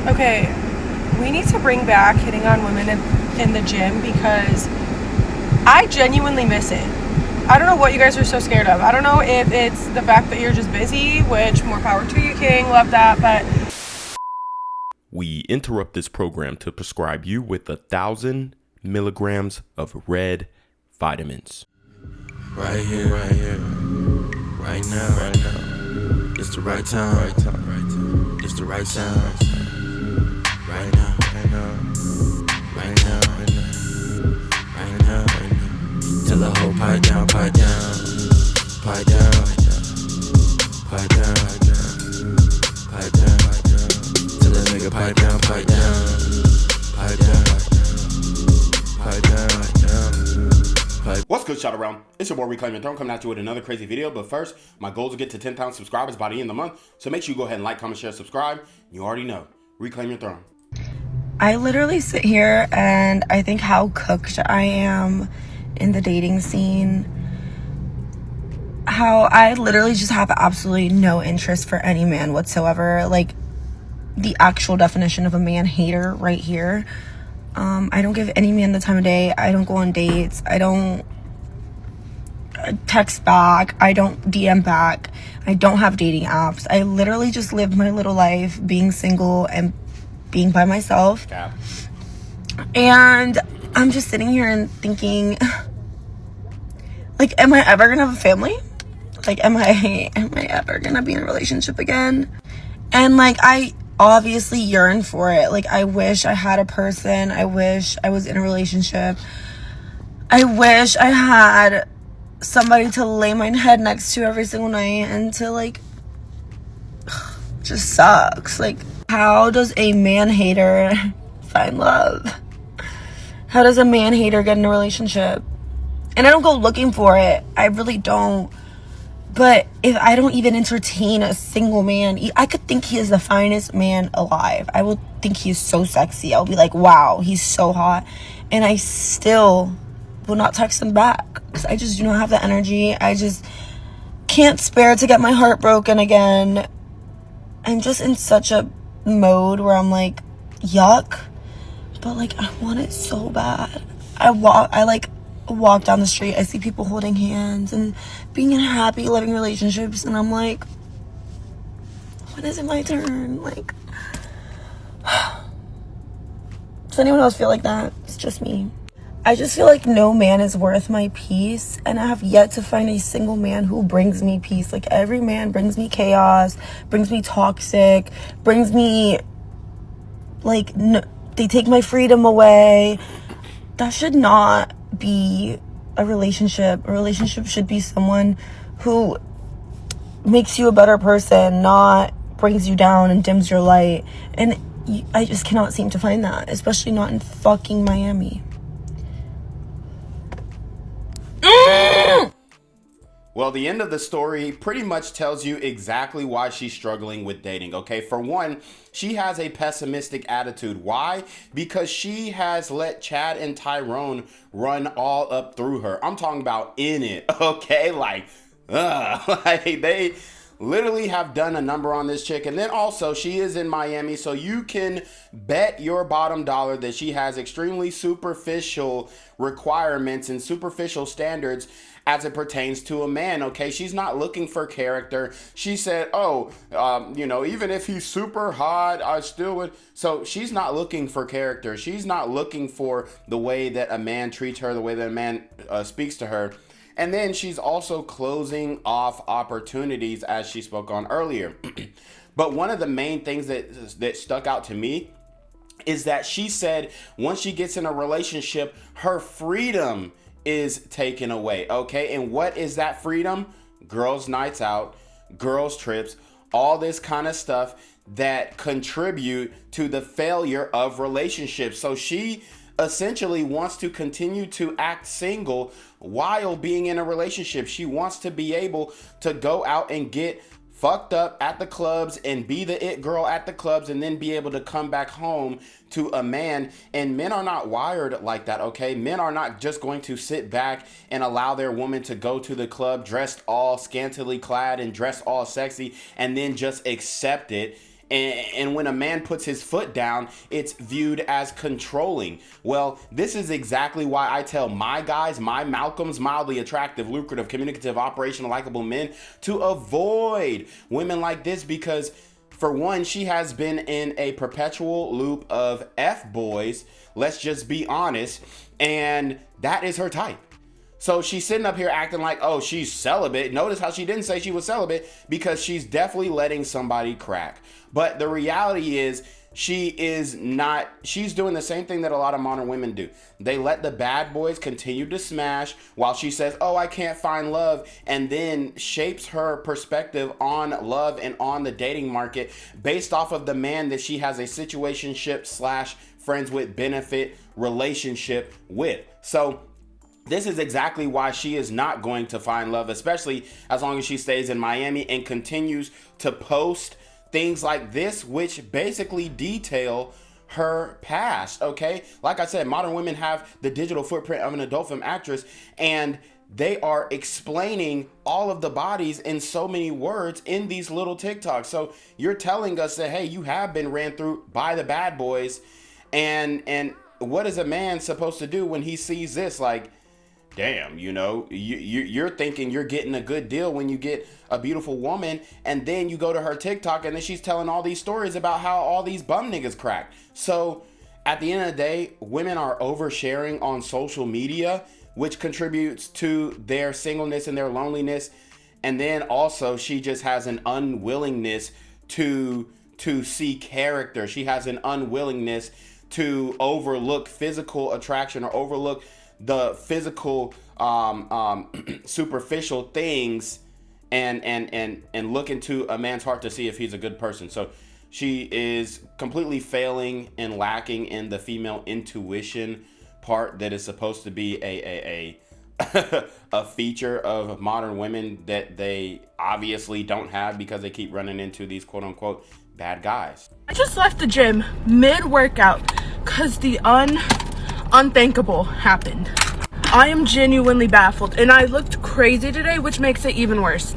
Okay, we need to bring back hitting on women in the gym because I genuinely miss it. I don't know what you guys are so scared of. I don't know if it's the fact that you're just busy, which more power to you, King. Love that, but We interrupt this program to prescribe you with 1,000 milligrams of red vitamins. Right here, right now, it's the right time, it's the right sound, right now, right now, tell the whole pipe down, pipe down, pipe down, pipe down, pipe down, tell the nigga pipe down, pipe down, pipe down, pipe down. What's good, shout around? It's your boy Reclaim Your Throne coming at you with another crazy video. But first, my goal is to get to 10,000 subscribers by the end of the month. So make sure you go ahead and like, comment, share, subscribe. You already know. Reclaim your throne. I literally sit here and I think how cooked I am in the dating scene. How I literally just have absolutely no interest for any man whatsoever. Like, the actual definition of a man hater right here. I don't give any man the time of day. I don't go on dates. I don't text back. I don't DM back. I don't have dating apps. I literally just live my little life being single and being by myself. Cap. And I'm just sitting here and thinking, like, am I ever gonna have a family? Like, am I ever gonna be in a relationship again? And like, I obviously yearn for it. Like, I wish I had a person. I wish I was in a relationship. I wish I had somebody to lay my head next to every single night and to, like, just sucks. Like, how does a man hater find love? How does a man hater get in a relationship? And I don't go looking for it. I really don't. But if I don't even entertain a single man, I could think he is the finest man alive. I will think he is so sexy. I'll be like, wow, he's so hot. And I still will not text him back because I just do not have the energy. I just can't spare to get my heart broken again. I'm just in such a mode where I'm like, yuck. But like, I want it so bad. I walk down the street, I see people holding hands and being in happy, loving relationships, and I'm like, when is it my turn? Like, does anyone else feel like that? It's just me. I just feel like no man is worth my peace, and I have yet to find a single man who brings me peace. Like, every man brings me chaos, brings me toxic, brings me, like, they take my freedom away. That should not be a relationship. A relationship should be someone who makes you a better person, not brings you down and dims your light. And I just cannot seem to find that, especially not in fucking Miami. Well, the end of the story pretty much tells you exactly why she's struggling with dating, okay? For one, she has a pessimistic attitude. Why? Because she has let Chad and Tyrone run all up through her. I'm talking about in it, okay? Like they literally have done a number on this chick. And then also, she is in Miami, so you can bet your bottom dollar that she has extremely superficial requirements and superficial standards as it pertains to a man, okay? She's not looking for character. She said, even if he's super hot, I still would. So she's not looking for character. She's not looking for the way that a man treats her, the way that a man speaks to her. And then she's also closing off opportunities, as she spoke on earlier. But one of the main things that stuck out to me is that she said once she gets in a relationship, her freedom is taken away, okay? And what is that freedom? Girls' nights out, girls' trips, all this kind of stuff that contribute to the failure of relationships. So she essentially wants to continue to act single while being in a relationship. She wants to be able to go out and get fucked up at the clubs and be the it girl at the clubs and then be able to come back home to a man. And men are not wired like that, okay? Men are not just going to sit back and allow their woman to go to the club dressed all scantily clad and dressed all sexy and then just accept it And when a man puts his foot down, it's viewed as controlling. Well, this is exactly why I tell my guys, my Malcolms, mildly attractive, lucrative, communicative, operational, likable men to avoid women like this, because for one, she has been in a perpetual loop of F-boys, let's just be honest, and that is her type. So she's sitting up here acting like, oh, she's celibate. Notice how she didn't say she was celibate, because she's definitely letting somebody crack. But the reality is, she is not. She's doing the same thing that a lot of modern women do. They let the bad boys continue to smash while she says, oh, I can't find love, and then shapes her perspective on love and on the dating market based off of the man that she has a situationship / friends with benefit relationship with. So this is exactly why she is not going to find love, especially as long as she stays in Miami and continues to post things like this, which basically detail her past, okay? Like I said, modern women have the digital footprint of an adult film actress, and they are explaining all of the bodies in so many words in these little TikToks. So you're telling us that, hey, you have been ran through by the bad boys, and what is a man supposed to do when he sees this? Like, damn, you're thinking you're getting a good deal when you get a beautiful woman, and then you go to her TikTok and then she's telling all these stories about how all these bum niggas crack. So at the end of the day, women are oversharing on social media, which contributes to their singleness and their loneliness. And then also she just has an unwillingness to see character. She has an unwillingness to overlook physical attraction or overlook the physical superficial things and look into a man's heart to see if he's a good person. So she is completely failing and lacking in the female intuition part that is supposed to be a feature of modern women that they obviously don't have, because they keep running into these quote unquote bad guys. I just left the gym mid-workout because the unthinkable happened. I am genuinely baffled, and I looked crazy today, which makes it even worse.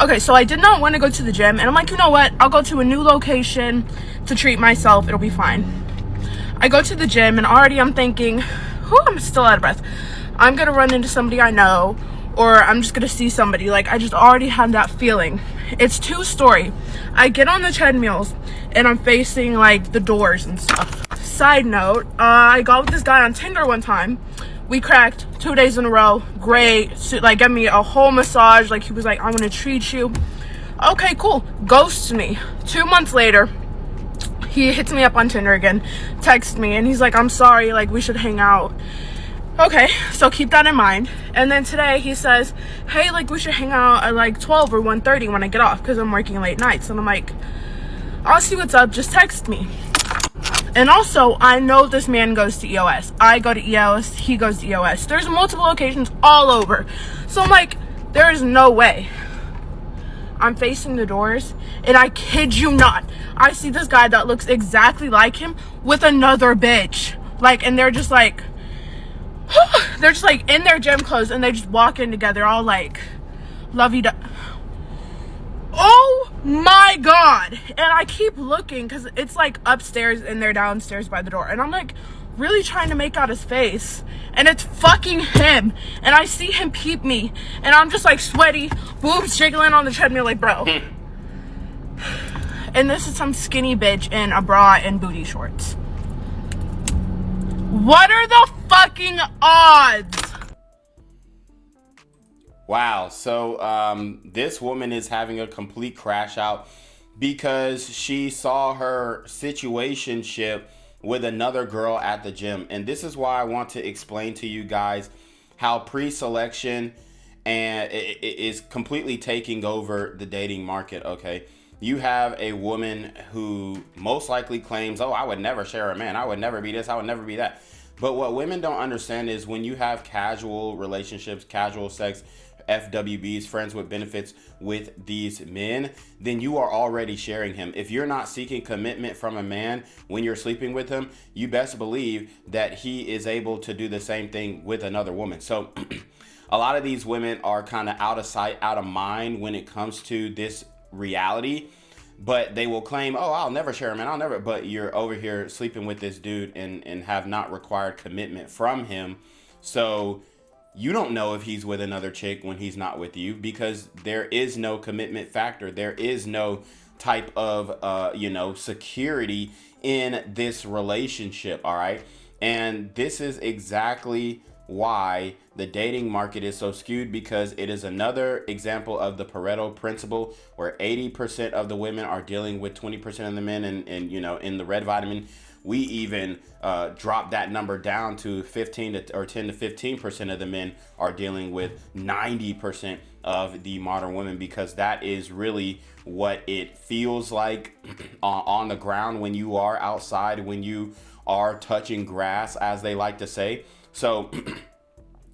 Okay, so I did not want to go to the gym, and I'm like, you know what? I'll go to a new location to treat myself. It'll be fine. I go to the gym, and already I'm thinking, I'm still out of breath. I'm going to run into somebody I know, or I'm just going to see somebody. Like, I just already had that feeling. It's 2-story. I get on the treadmills, and I'm facing, like, the doors and stuff. Side note, I got with this guy on Tinder one time. We cracked 2 days in a row. Great. So, like, gave me a whole massage. Like, he was like, I'm going to treat you. Okay, cool. Ghosts me. 2 months later, he hits me up on Tinder again, texts me, and he's like, I'm sorry, like, we should hang out. Okay, so keep that in mind. And then today he says, hey, like, we should hang out at like 12 or 1:30 when I get off, because I'm working late nights. And I'm like, I'll see what's up, just text me. And also, I know this man goes to EOS. I go to EOS, he goes to EOS. There's multiple locations all over. So I'm like, there is no way. I'm facing the doors, and I kid you not, I see this guy that looks exactly like him with another bitch. Like, and they're just like in their gym clothes, and they just walk in together all like lovey-dovey. Oh my god. And I keep looking because it's like upstairs and they're downstairs by the door, and I'm like really trying to make out his face, and it's fucking him, and I see him peep me, and I'm just like sweaty, boobs jiggling on the treadmill like, bro. And this is some skinny bitch in a bra and booty shorts. What are the fucking odds? Wow. So this woman is having a complete crash out because she saw her situationship with another girl at the gym. And this is why I want to explain to you guys how pre-selection and it is completely taking over the dating market. Okay, you have a woman who most likely claims, oh, I would never share a man, I would never be this, I would never be that. But what women don't understand is when you have casual relationships, casual sex, FWBs, friends with benefits with these men, then you are already sharing him. If you're not seeking commitment from a man when you're sleeping with him, you best believe that he is able to do the same thing with another woman. So a lot of these women are kind of out of sight, out of mind when it comes to this reality. but they will claim, oh, I'll never share a man, I'll never, but you're over here sleeping with this dude and have not required commitment from him. So you don't know if he's with another chick when he's not with you, because there is no commitment factor. There is no type of, security in this relationship. All right. And this is exactly why the dating market is so skewed, because it is another example of the Pareto principle, where 80% of the women are dealing with 20% of the men. And in the red vitamin, we even drop that number down to 10 to 15% of the men are dealing with 90% of the modern women, because that is really what it feels like on the ground when you are outside, when you are touching grass, as they like to say. So,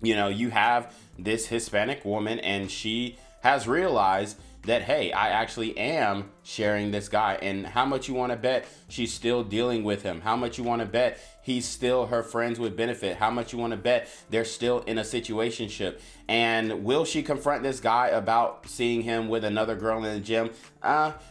you have this Hispanic woman, and she has realized that, hey, I actually am sharing this guy. And how much you want to bet she's still dealing with him? How much you want to bet he's still her friends with benefit? How much you want to bet they're still in a situationship? And will she confront this guy about seeing him with another girl in the gym?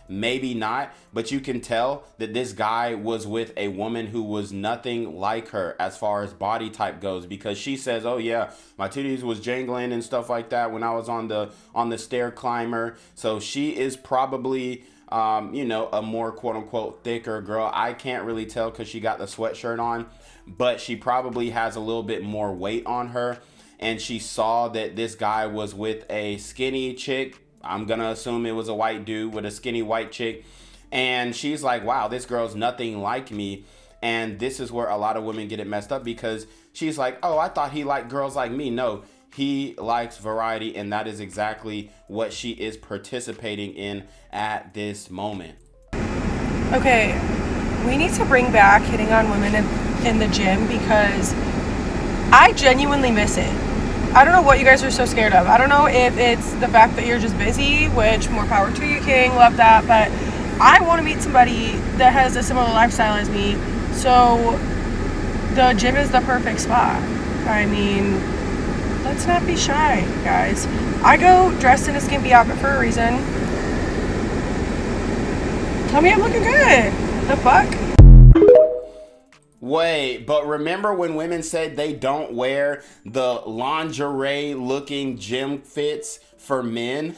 Maybe not. But you can tell that this guy was with a woman who was nothing like her as far as body type goes, because she says, oh yeah, my titties was jangling and stuff like that when I was on the stair climber. So she is probably a more quote unquote thicker girl. I can't really tell because she got the sweatshirt on, but she probably has a little bit more weight on her. And she saw that this guy was with a skinny chick. I'm going to assume it was a white dude with a skinny white chick. And she's like, wow, this girl's nothing like me. And this is where a lot of women get it messed up, because she's like, oh, I thought he liked girls like me. No, he likes variety. And that is exactly what she is participating in at this moment. Okay, we need to bring back hitting on women in the gym, because I genuinely miss it. I don't know what you guys are so scared of. I don't know if it's the fact that you're just busy, which more power to you, King, love that. But I want to meet somebody that has a similar lifestyle as me. So the gym is the perfect spot. I mean, let's not be shy, guys. I go dressed in a skimpy outfit for a reason. Tell me I'm looking good. The fuck? Wait, but remember when women said they don't wear the lingerie looking gym fits for men?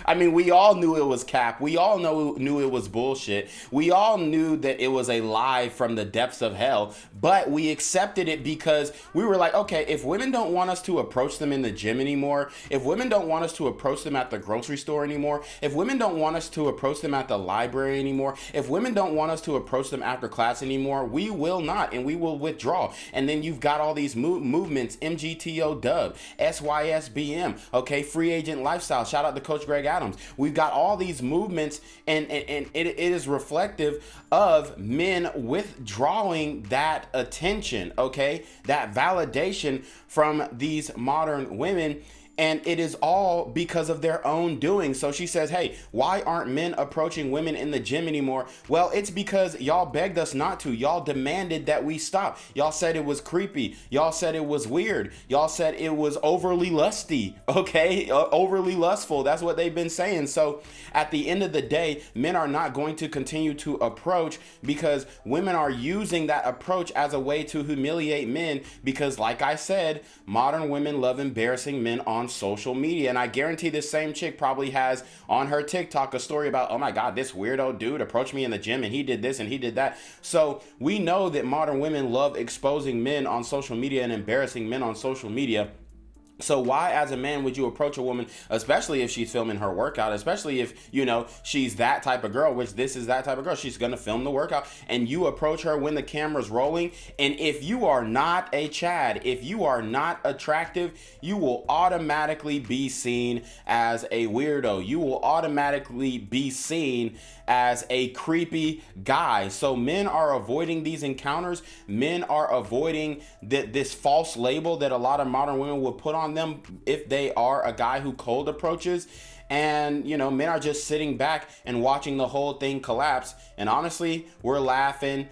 I mean, we all knew it was cap. We all knew it was bullshit. We all knew that it was a lie from the depths of hell, but we accepted it because we were like, okay, if women don't want us to approach them in the gym anymore, if women don't want us to approach them at the grocery store anymore, if women don't want us to approach them at the library anymore, if women don't want us to approach them after class anymore, we will not, and we will withdraw. And then you've got all these movements, MGTO dub, SYSBM, okay, free agent lifestyle. Shout out to Coach Greg Adams. We've got all these movements, and it is reflective of men withdrawing that attention, okay, that validation from these modern women. And it is all because of their own doing. So she says, hey, why aren't men approaching women in the gym anymore? Well, it's because y'all begged us not to. Y'all demanded that we stop. Y'all said it was creepy. Y'all said it was weird. Y'all said it was overly lusty, okay? Overly lustful. That's what they've been saying. So at the end of the day, men are not going to continue to approach, because women are using that approach as a way to humiliate men, because like I said, modern women love embarrassing men on social media. And I guarantee this same chick probably has on her TikTok a story about, oh my God, this weirdo dude approached me in the gym and he did this and he did that. So we know that modern women love exposing men on social media and embarrassing men on social media. So why, as a man, would you approach a woman, especially if she's filming her workout, especially if, she's that type of girl, which this is that type of girl. She's going to film the workout, and you approach her when the camera's rolling. And if you are not a Chad, if you are not attractive, you will automatically be seen as a weirdo. You will automatically be seen as a creepy guy. So men are avoiding these encounters. Men are avoiding this false label that a lot of modern women will put on them if they are a guy who cold approaches. And men are just sitting back and watching the whole thing collapse. And honestly, we're laughing.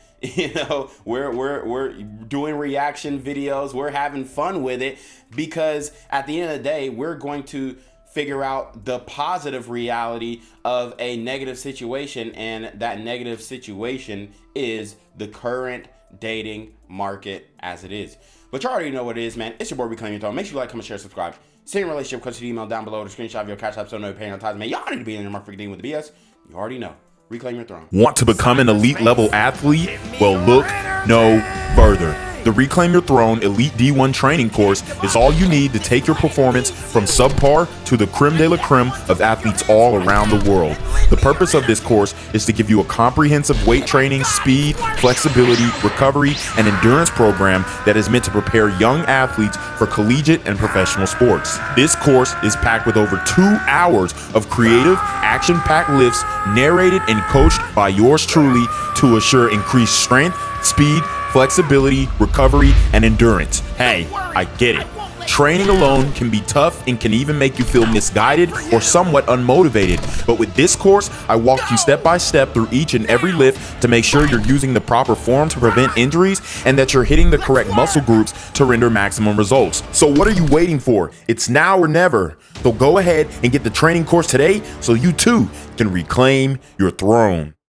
We're doing reaction videos. We're having fun with it, because at the end of the day, we're going to figure out the positive reality of a negative situation, and that negative situation is the current dating market as it is. But you already know what it is, man. It's your boy Reclaim Your Throne. Make sure you like, comment, share, subscribe. Send your relationship question to the email down below, the screenshot of your CashApp so no paying on ties. Man, y'all need to be in your motherfucking dealing with the BS. You already know. Reclaim Your Throne. Want to become an elite level athlete? Well, look no further. The Reclaim Your Throne Elite D1 training course is all you need to take your performance from subpar to the creme de la creme of athletes all around the world. The purpose of this course is to give you a comprehensive weight training, speed, flexibility, recovery, and endurance program that is meant to prepare young athletes for collegiate and professional sports. This course is packed with over 2 hours of creative, action-packed lifts narrated and coached by yours truly to assure increased strength, speed, flexibility, recovery, and endurance. Hey, I get it. Training alone can be tough and can even make you feel misguided or somewhat unmotivated. But with this course, I walk you step by step through each and every lift to make sure you're using the proper form to prevent injuries and that you're hitting the correct muscle groups to render maximum results. So what are you waiting for? It's now or never. So go ahead and get the training course today so you too can reclaim your throne.